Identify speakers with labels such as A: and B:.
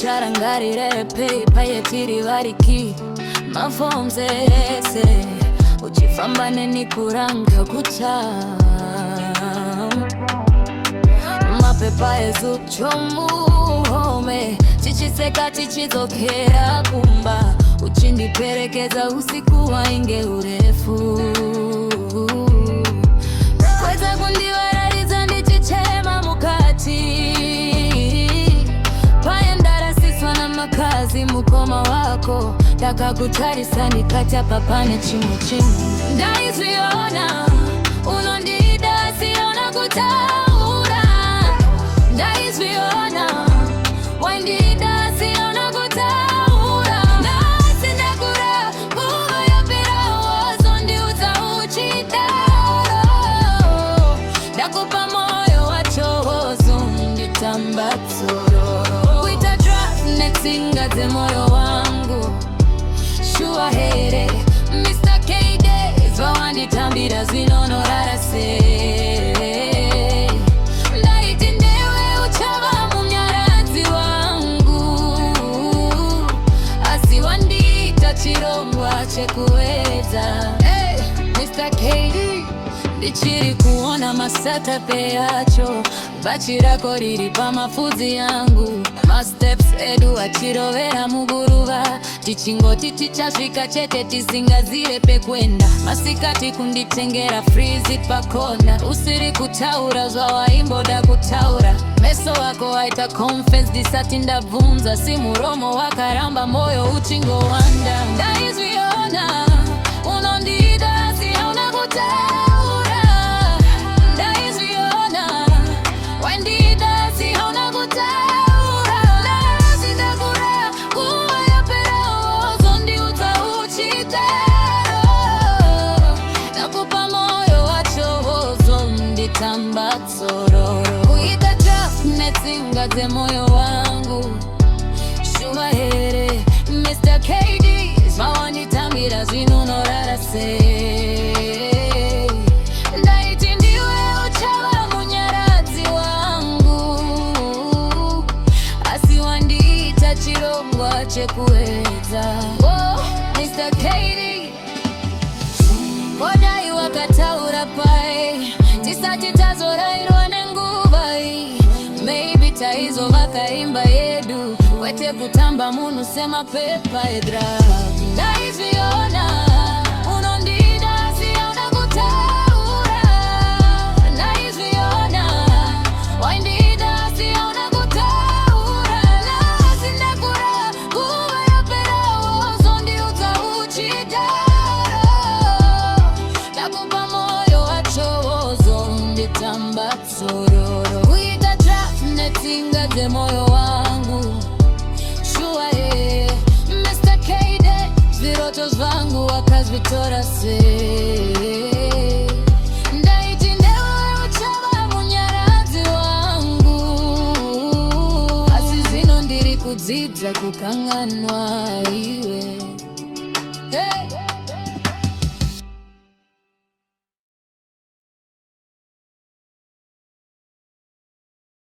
A: ucharangarire payetiri variki mafomzese uchifambane nikuranga kuta mapepa ezuchomuhome chichiseka chichizokera kumba uchindiperekeza usiku wainge urefu kweza kundiwarariza ndichichema mukati payendarasiswa na makazi mukoma wako takakutarisani ndikatya papane chimu ndaizviona unondida siona kutaura ndaizviona waindida siona kutaura nasindakura nguva yapera wozo ndiudza uchidaro ndakupa moyo wachohozo nditamba tsoro kuita draft netsinga dzemoyo wangu shuwa here Mr. K-Days vawanditambira zvinonorarase ndaiti ndewe uchava munyaradzi wangu asi wandiita chirongwa chekuedza Mr. K-Days ndichiri kuona masatape yacho bhachi rako riri pamafudzi yangu masteps edu achirovera muguruva tichingoti tichasvika chete tisingazive pekwenda masikati kunditengera frizit pakona usiri kutaura zvawaimboda kutaura meso wako waita confess disati ndabvunza si muromo wakaramba moyo uchingowanda ndaizviona unondida siona kutaura kuita draft netsinga dzemoyo wangu shuva here Mr. K-Days vawanditambira zvinonorarase ndaiti ndiwe uchava munyaradzi wangu asi wandiita chirongwa chekuedza Mr. K-Days kodai wakataura pai tisati tazorairwa nenguva iyi maybe taizova kaimba yedu wete kutamba munhu semapepa edraft ndaizviona unondida siona kutaura ndaizviona waindida siona kutaura nasindakura nguva yapera wozo ndiudza uchidaro ndakupa moyo wachohozo nditamba tsororo kuita draft netsinga dzemoyo wangu shuwa here Mr. K-Days zviroto zvangu wakazvitora sei ndaiti ndewe uchava munyaradzi wangu asi zvino ndiri kudzidza kukanganwa iwe hey.